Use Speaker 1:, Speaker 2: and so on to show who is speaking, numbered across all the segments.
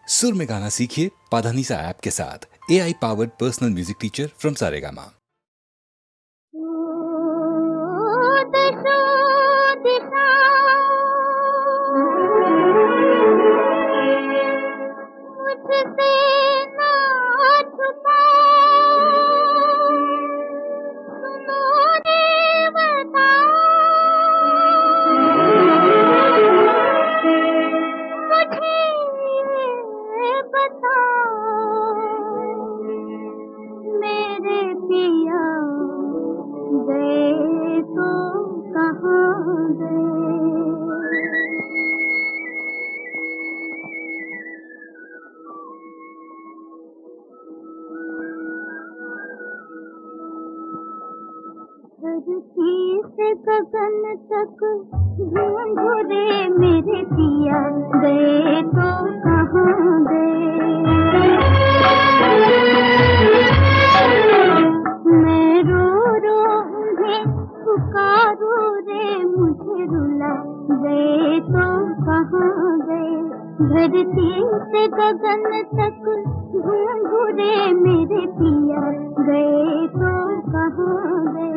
Speaker 1: सुर में गाना सीखिए पाधानीसा ऐप के साथ। AI powered personal music teacher from Saregama.
Speaker 2: धरती से गगन तक घूरे मेरे पिया गए तो कहाँ गए। मैं रो रो उन्हें पुकारूं रे मुझे रुला गए तो कहाँ गए। धरती से गगन तक घूरे मेरे पिया गए तो कहाँ गए।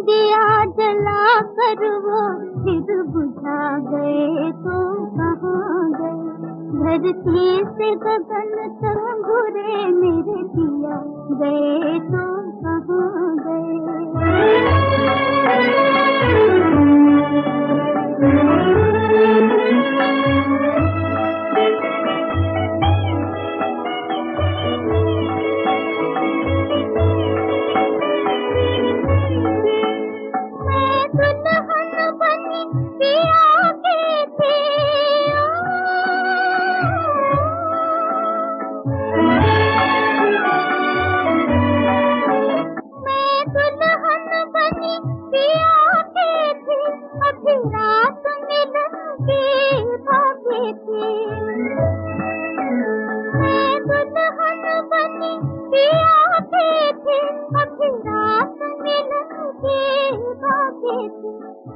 Speaker 2: दिया जला कर वो फिर बुझा गए तो कहाँ गए। धरती से गगन तक घूरे मेरे पिया गए तो कहाँ गए।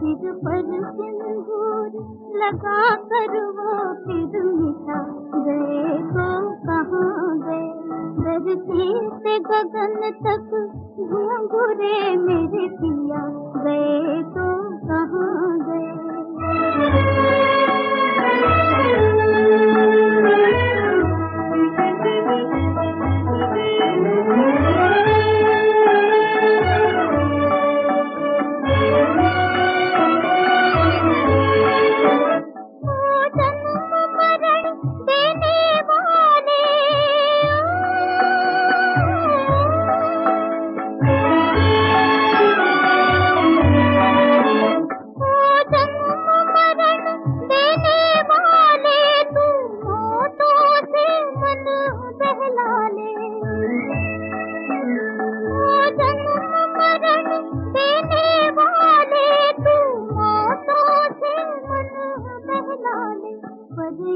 Speaker 2: सिर पर सिंदूर लगा कर वो फिर मिटा गए तो कहाँ गए। धरती से गगन तक घूरे मेरे पिया गए तो कहाँ गए।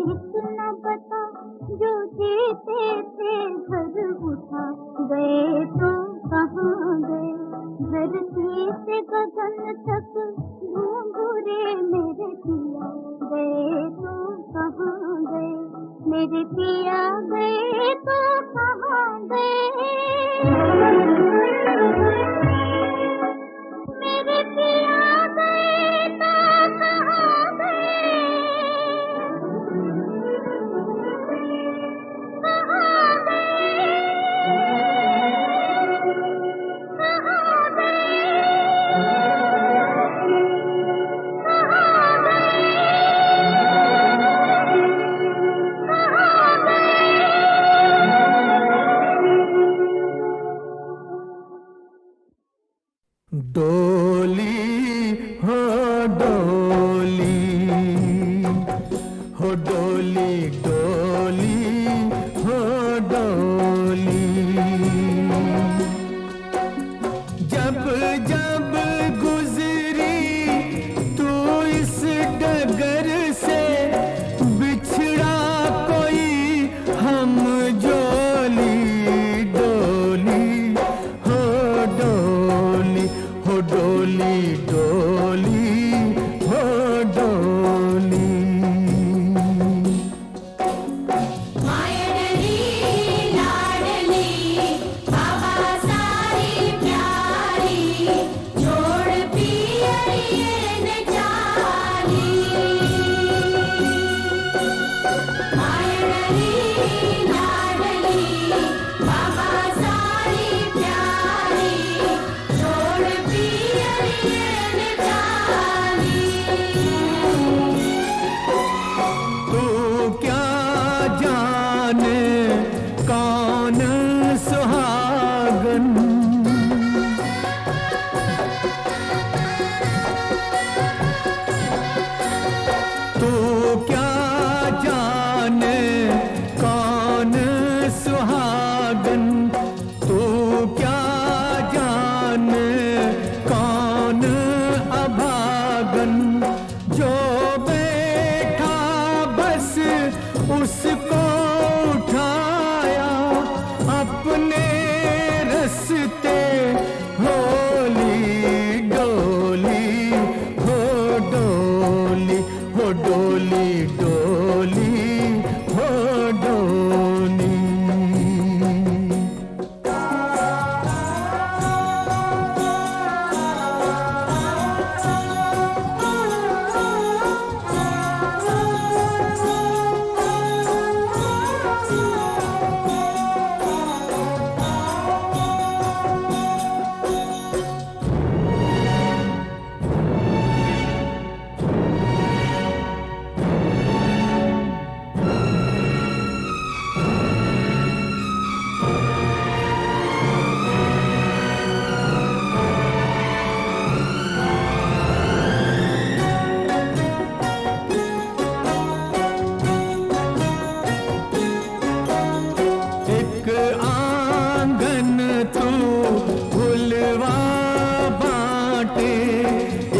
Speaker 2: इतना बता जो जीते थे घर उठा गए तो कहाँ गए। धरती से गगन तक घूरे मेरे पिया गए तो कहाँ गए। मेरे पिया गए तो कहाँ गए। मेरे पिया गए तो कहाँ गए।
Speaker 3: डोली डोली हो डोली। जब जब गुजरी तू इस डगर से, बिछड़ा कोई हम जोली डोली हो डोली हो डोली डोली हो डोली।
Speaker 2: मायडली लाडली बाबा सारी प्यारी, जोड़ पियरिये न जाली। मायडली लाडली बाबा सारी प्यारी, जोड़ पियरिये न जाली।
Speaker 3: तू क्या जाने कौन सुहागन, तू क्या जाने कौन सुहागन, तू क्या जाने कौन अभागन, जो बैठा बस उसको उठाया अपने रस्ते। होली डोली हो डोली हो डोली डोली हो डोली। एक आंगन तू फुलवा बाटे,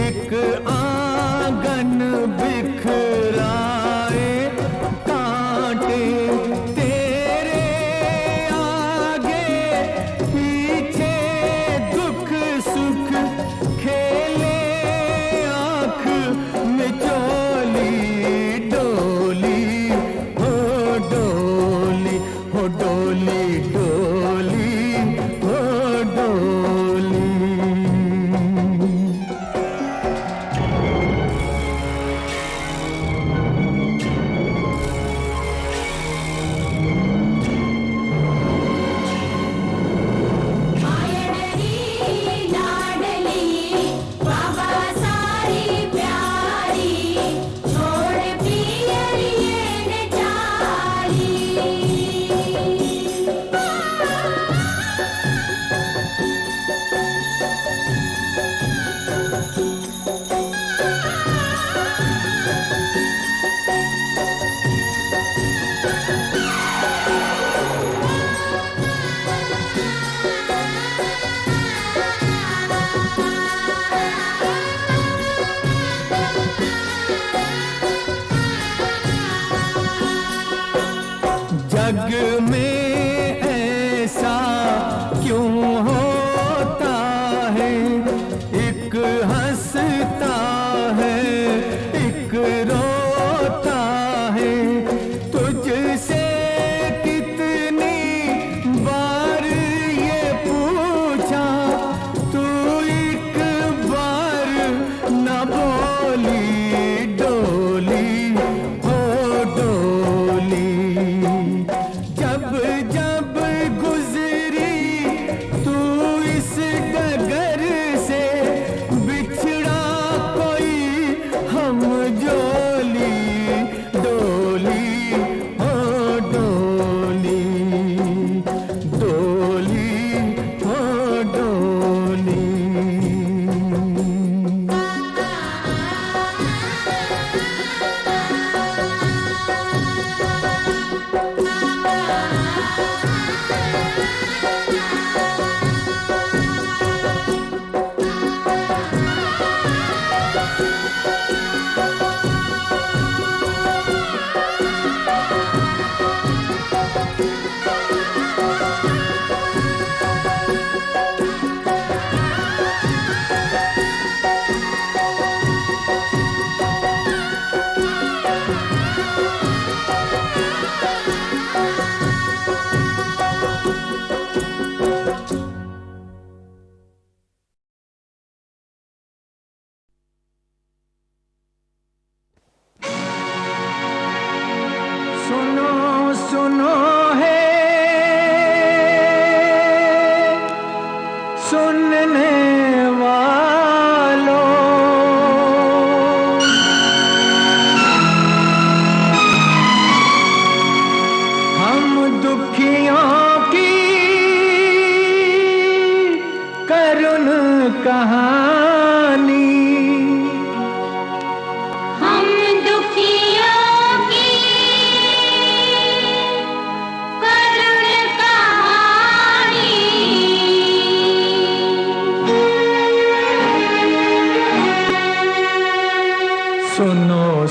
Speaker 3: एक आंगन बिखराए कांटे। तेरे आगे पीछे दुख सुख खेले आँख मिचोली डोली हो डोली हो डोली डोली हो डोली।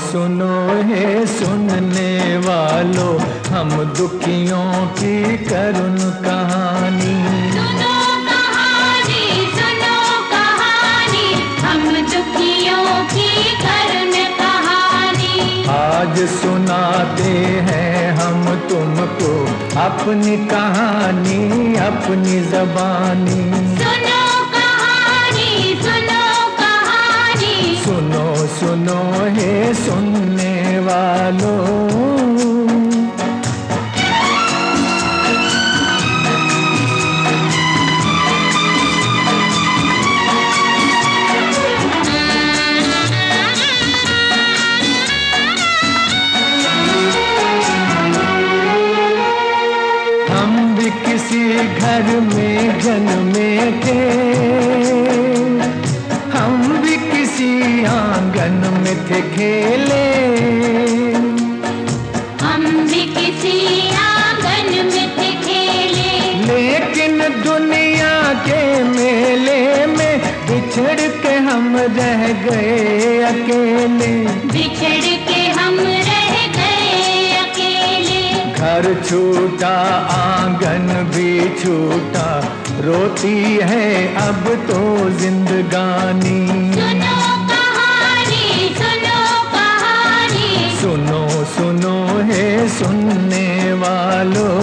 Speaker 3: सुनो हे सुनने वालों, हम दुखियों की करुण कहानी।
Speaker 2: सुनो कहानी, हम दुखियों की करुण कहानी।
Speaker 3: आज सुनाते हैं हम तुमको अपनी कहानी, अपनी जबानी।
Speaker 2: सुनो कहानी,
Speaker 3: सुनो सुनो हे सुनने वालों। हम भी किसी घर में जन्मे थे, हम भी किसी आंगन में थे खेले।
Speaker 2: हम भी किसी आंगन में थे खेले।
Speaker 3: लेकिन दुनिया के मेले में बिछड़ के हम रह गए अकेले।
Speaker 2: बिछड़ के हम रह गए अकेले।
Speaker 3: घर छूटा आंगन भी छूटा, रोती है अब तो जिंदगानी।
Speaker 2: सुनो कहानी,
Speaker 3: सुनो सुनो हे सुनने वालों।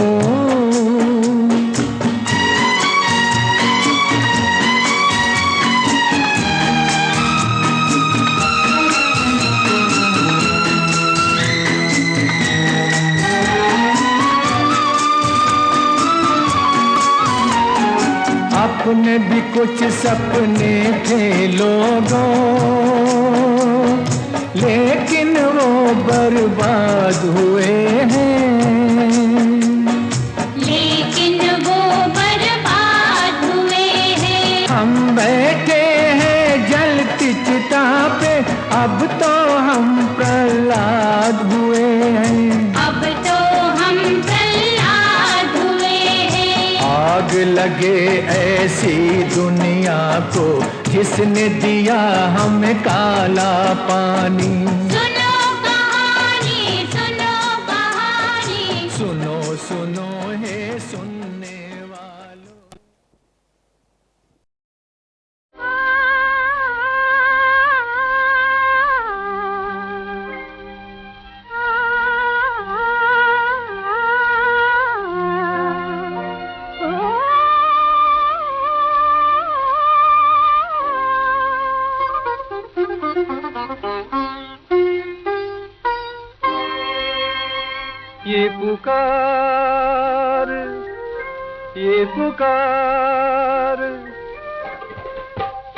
Speaker 3: अपने भी कुछ सपने थे लोगों, लेकिन वो बर्बाद हुए हैं।
Speaker 2: लेकिन वो बर्बाद हुए हैं।
Speaker 3: हम बैठे हैं जलती चिता पे, अब तो हम प्रहलाद हुए हैं।
Speaker 2: अब तो हम प्रहलाद हुए हैं।
Speaker 3: आग लगे ऐसी दुनिया को, जिसने दिया हमें काला पानी।
Speaker 2: सुनो कहानी,
Speaker 3: सुनो सुनो हे सुनने वालों। ये पुकार, ये पुकार,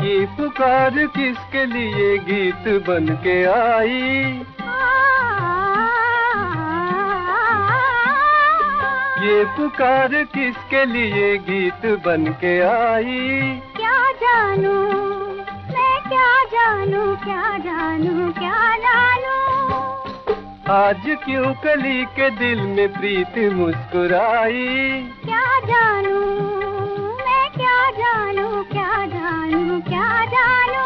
Speaker 3: ये पुकार किसके लिए गीत बन के आई। ये पुकार किसके लिए गीत बन के आई।
Speaker 2: क्या जानू मैं, क्या जानू, क्या जानू, क्या जानू।
Speaker 3: आज क्यों कली के दिल में प्रीत मुस्कुराई।
Speaker 2: क्या जानू मैं, क्या जानू, क्या जानू, क्या जानू।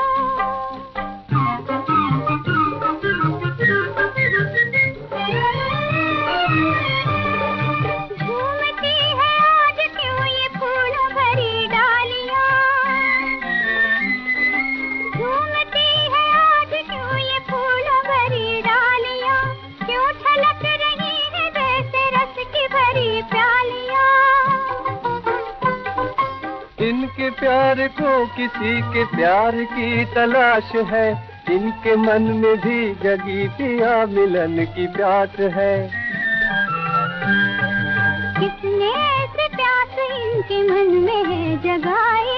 Speaker 2: घूमती है आज क्यों ये फूलों भरी डालियां। घूमती है आज क्यों ये फूलों भरी डालियां। क्यों छलक रही है जैसे रस की भरी प्यालियां।
Speaker 3: इनके प्यार को किसी के प्यार की तलाश है, इनके मन में भी जगी पिया मिलन की प्यास है।
Speaker 2: किसने ऐसे प्यास इनके मन में है जगाए।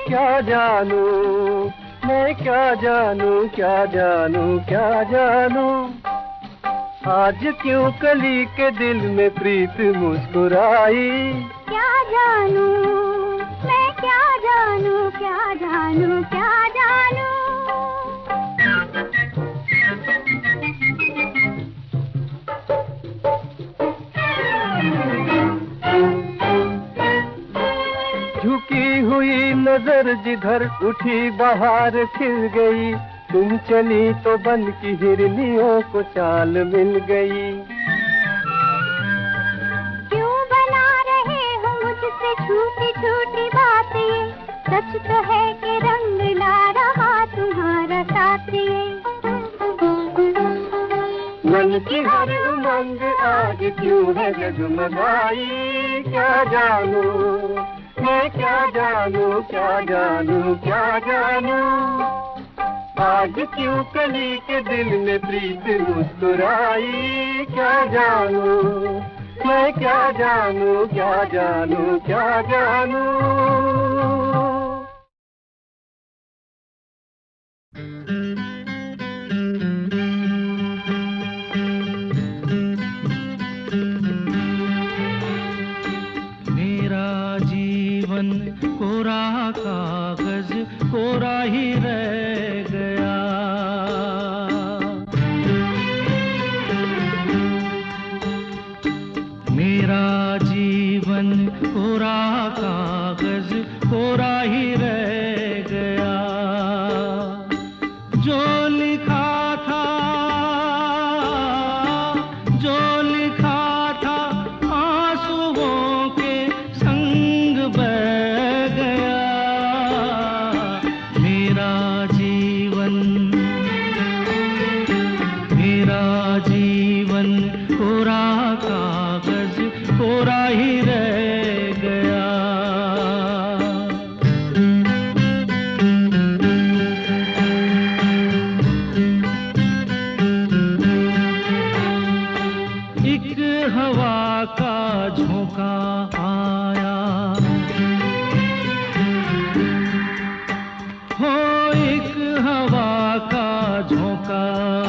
Speaker 3: क्या जानू मैं, क्या जानू, क्या जानू, क्या जानू। आज क्यों कली के दिल में प्रीत मुस्कुराई।
Speaker 2: क्या जानू मैं, क्या जानू, क्या जानू, क्या जानू।
Speaker 3: झुकी हुई नजर जिधर उठी बहार खिल गई। तुम चली तो बन की हिरनियों को चाल मिल गई।
Speaker 2: क्यों बना रहे हो मुझसे छोटी छोटी बातें, सच तो है कि रंग ला रहा तुम्हारा साथ ये।
Speaker 3: मन की हर उमंग आज क्यों है जगमगाई, क्या जानू मैं, क्या जानू क्या जानू क्या जानू। आज क्यों कली के दिल में प्रीत मुस्कुराई, क्या जानू मैं, क्या जानू क्या जानू क्या जानू।
Speaker 4: मेरा जीवन कोरा कागज कोरा ही रह गया। मेरा जीवन कोरा कागज कोरा ही रह गया। जो लिखा था, जो लिखा था आंसुओं के संग बह गया। मेरा जीवन कोरा कागज कोरा ही रह गया। एक हवा का झोंका आया, हो एक हवा का झोंका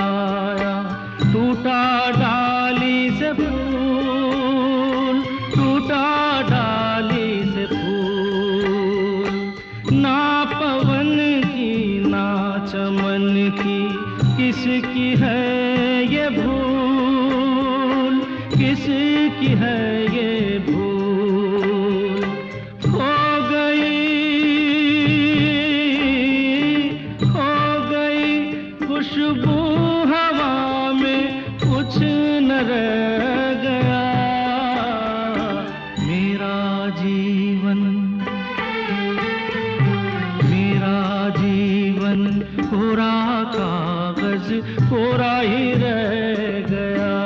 Speaker 4: आया। टूटा डाली से फूल, टूटा डाली से फूल। ना पवन की ना चमन की किसकी है ये भूल, किसकी है ये भूल। खो गई खुशबू हवा में, कुछ न रह गया। मेरा जीवन कोरा कागज कोरा ही रह गया।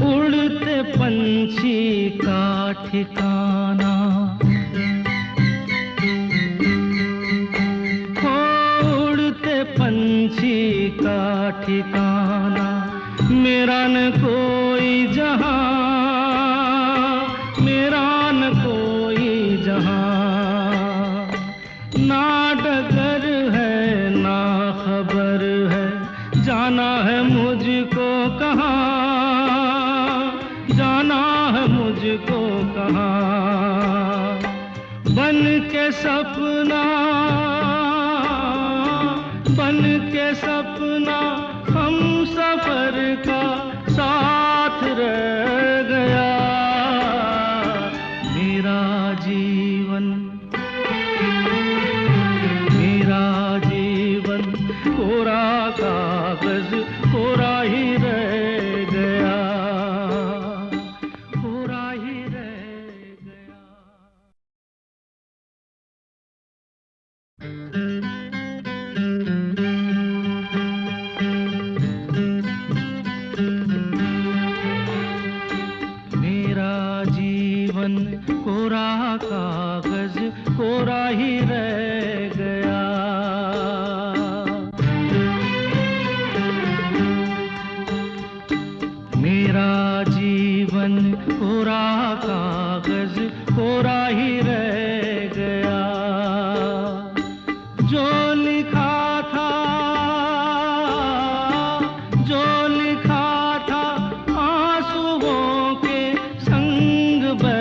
Speaker 4: उड़ते पंछी का ठिकाना, हो उड़ते पंछी का ठिकाना। मेरा न कोई जहां, मेरा न कोई जहां। ना डगर है ना खबर है, जाना है मुझको कहाँ, जाना है मुझको कहाँ। बन के सपना, बन के सपना हम सफर का साथ रह गया। मेरा जीवन कोरा कागज कोरा ही रह गया, कोरा ही रह गया। मेरा जीवन कोरा कागज कोरा ही रह गया। मेरा जीवन कोरा कागज कोरा ही रह गया। जो लिखा था, जो लिखा था आंसुओं के संग बह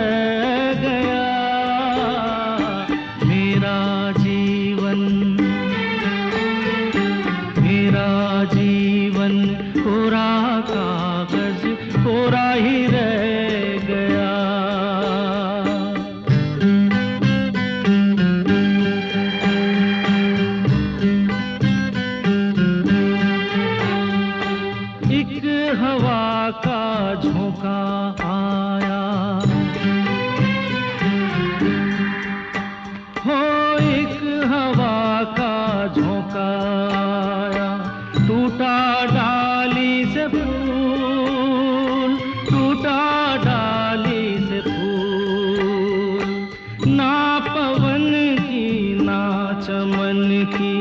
Speaker 4: पवन की ना चमन की,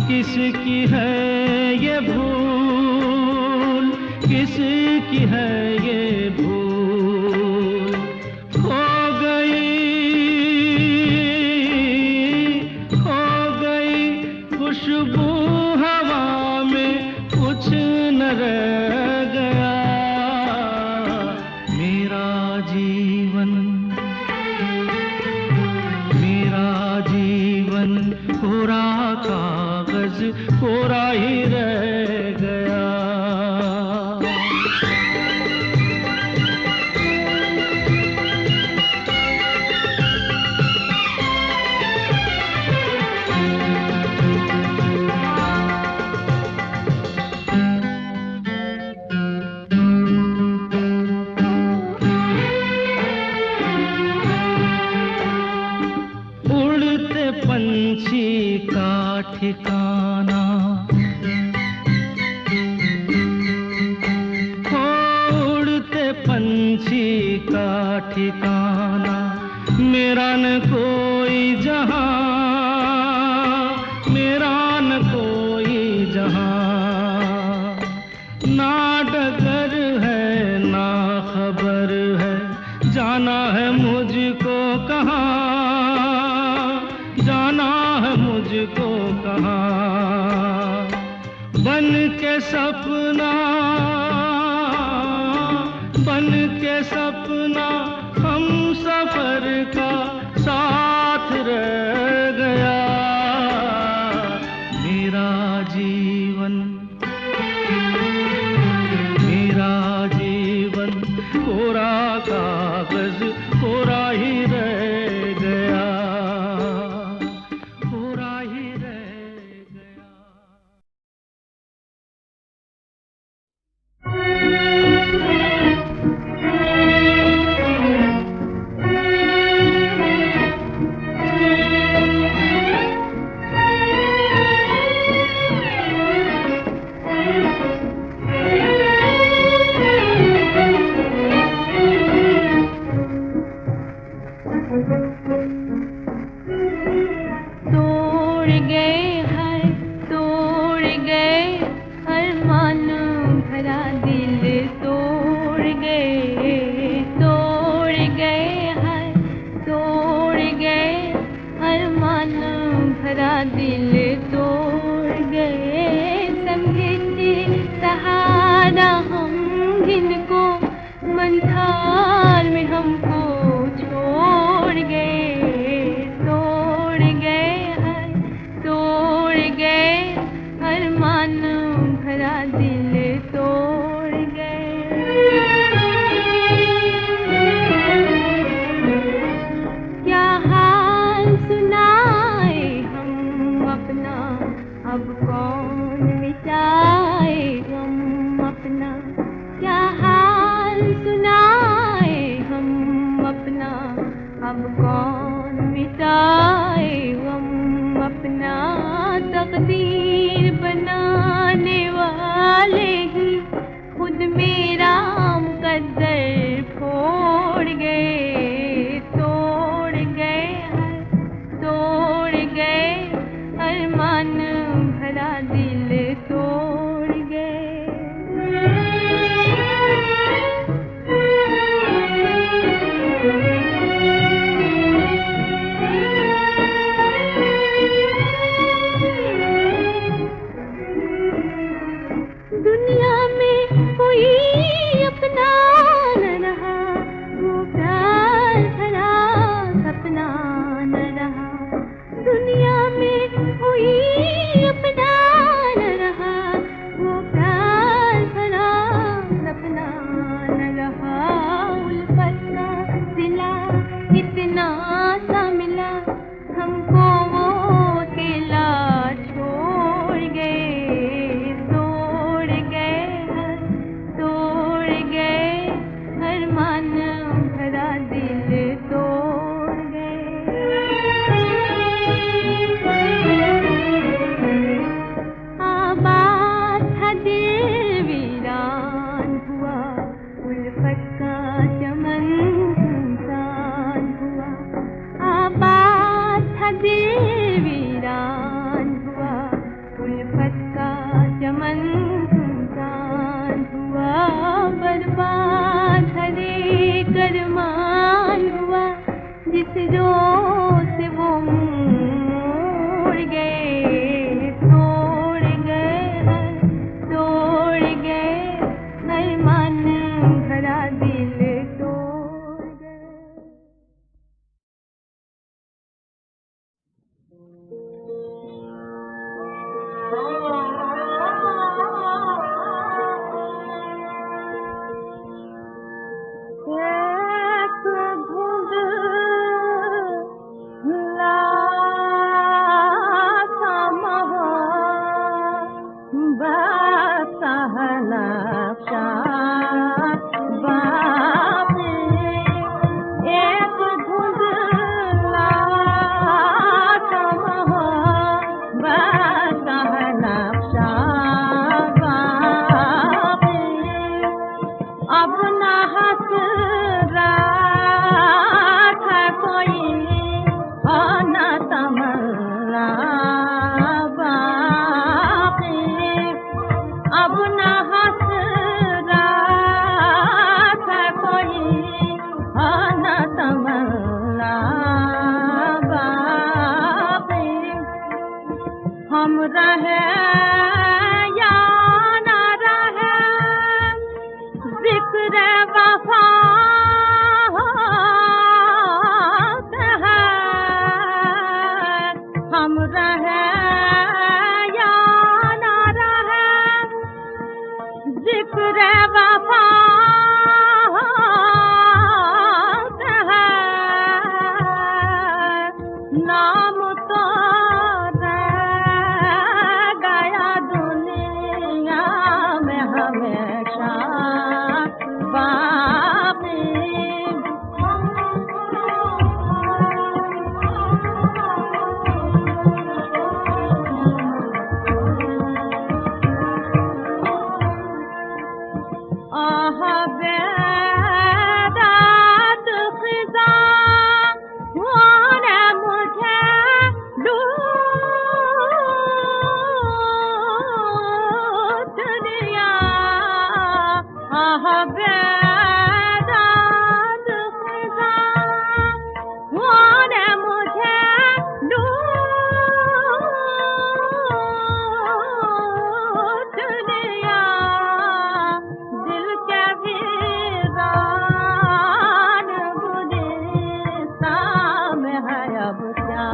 Speaker 4: किसकी है ये भूल, किसकी है ये भूल। खो गई खुशबू हवा में, कुछ न रह गया मेरा जीवन। मेरा जीवन कोरा कागज, कोरा ही रह गया। उड़ते पंछी का ठिकाना, उड़ते पंछी का ठिकाना, मेरा न कोई जहां, मेरा न कोई जहां। ना डगर है ना खबर है, जाना है मुझको कहाँ, जाना है मुझको कहाँ। बन के सपना, बन के सपना हम सफर का साथ रह गया मेरा जीवन। मेरा जीवन कोरा कागज, कोरा ही रह गया, कोरा ही रह गया।
Speaker 2: तोड़ गए है, तोड़ गए अरमान भरा दिल, तोड़ गए, तोड़ गए है, तोड़ गए अरमान भरा दिल, तोड़ गए। समझे थे सहारा हम जिनको, मंथार में हमको छोड़ गए, तोड़ गए हैं, तोड़ गए अरमान भरा दिल, तोड़ गए। क्या हाल सुनाए हम अपना, अब कौन मिटाए हम अपना। क्या हाल सुनाए हम दिल वीरान हुआ, उल्फत का चमन सुनसान हुआ, बर्बाद हर एक अरमान हुआ, जिस जो से वो मोड़ गए, तोड़ गए, तोड़ गए, अरमान भरा दिल तोड़ गए। एक धुंधला सा बसहना बाबे, एक धुंधला सा बसहना बाबे, अब न हंस रहा था कोई और न तमन्ना बाकी, अब न हंस रहा था कोई और न तमन्ना बाकी, हम रहे या न रहे जिक्र वफा है, हम रहे या न रहे जिक्र वफा है, नाम तो रह गया दुनिया में हमेशा बाकी। आह बेदात खिज़ा ने मुझे लूट लिया, आह बेदात खिज़ा ने मुझे लूट लिया, दिल के वीरान गुलिस्तान में है अब क्या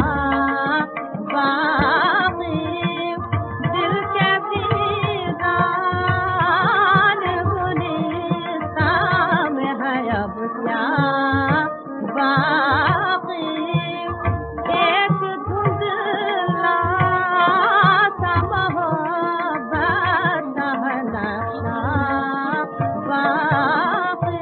Speaker 2: बाकी, दिल के वीरान गुलिस्तान में है अब क्या बाकी, एक धुंधला सा मोहब्बत का नक्शा बाकी।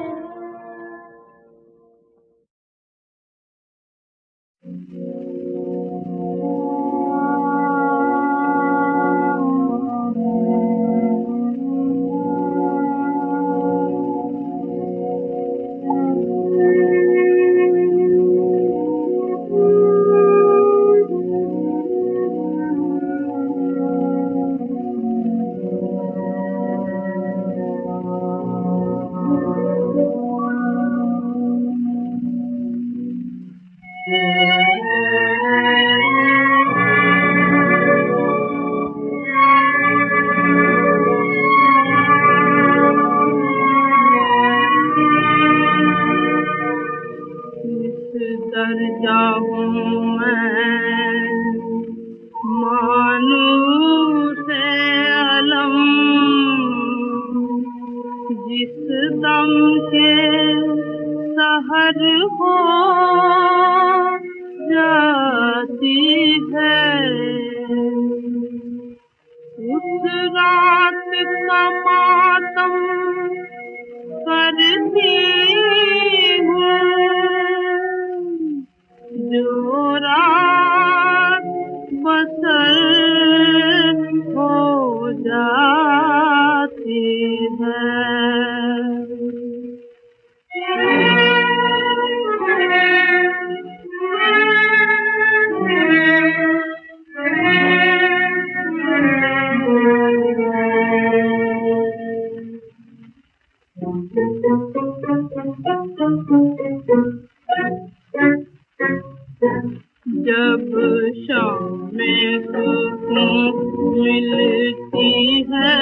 Speaker 5: जब शाम में सुकून मिलती है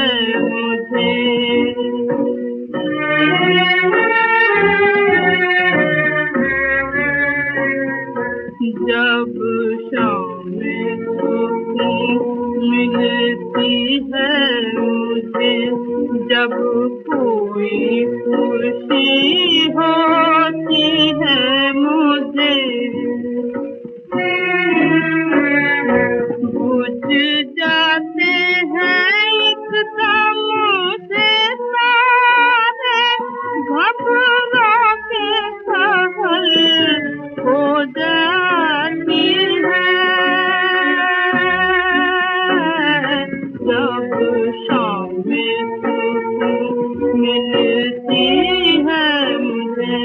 Speaker 5: मुझे, जब शाम में सुकून मिलती है मुझे, जब कोई खुशी होती है मुझे, बुझ जाते हैं एकदम से सारे घबरा के सहल हो जाती है, जब शाम में सुकून मिलती है मुझे।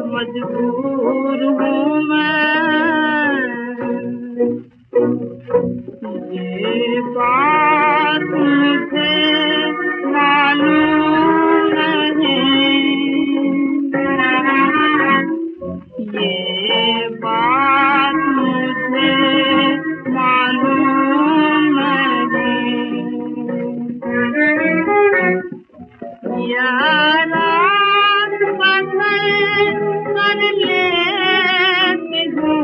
Speaker 5: मजबूर हूँ मैं, ये बात मुझे मालूम नहीं, ये बात मुझे मालूम नहीं, यारा कर लेती हूँ,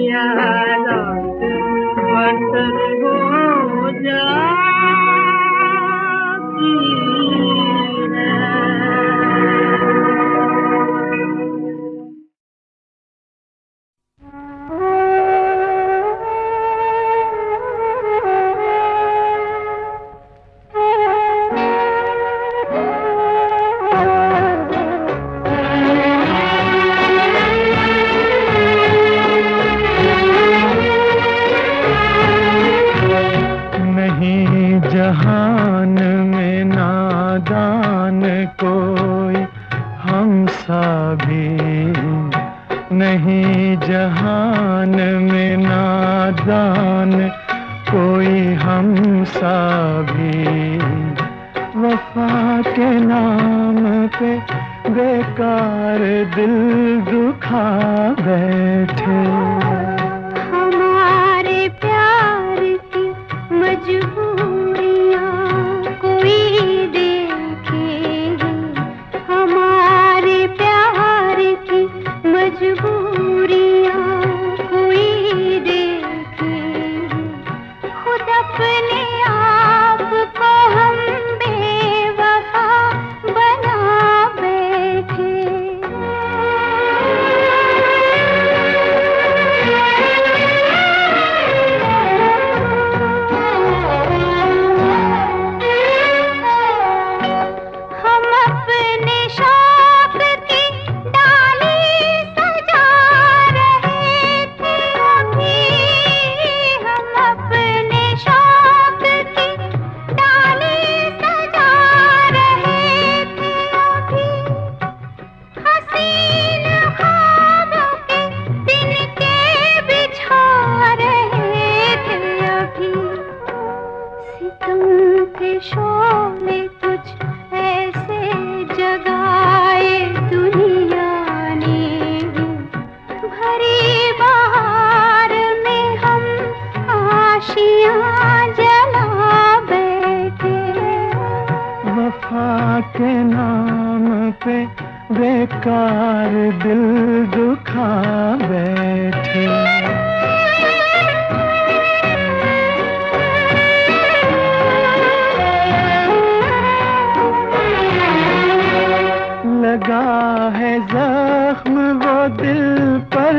Speaker 5: यारा बसर हो जाती है।
Speaker 4: जहान में नादान कोई हमसा भी नहीं, जहान में नादान कोई हमसा भी, वफा के नाम पे बेकार दिल दुखा बैठे,
Speaker 2: हमारे प्यार की मजबूरियां कोई देखेगी, हमारे प्यार की मजबूरियां कोई देखेगी, खुद अपने आप को हम बेवफा बना बैठे। शोले कुछ ऐसे जगाए दुनिया ने, भरी बहार में हम आशियां जला बैठे,
Speaker 4: वफा के नाम पे बेकार दिल दुखा बैठे। लगा है जख्म वो दिल पर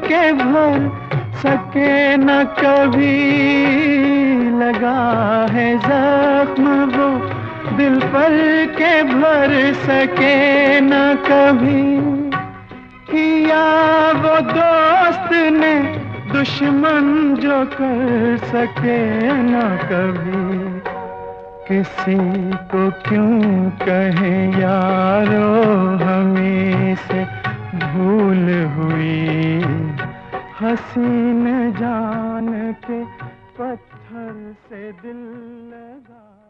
Speaker 4: के भर सके न कभी, लगा है जख्म वो दिल पर के भर सके न कभी, किया वो दोस्त ने दुश्मन जो कर सके न कभी, किसी को क्यों कहे यारो हमें से भूल हुई, हसीन जान के पत्थर से दिल लगा।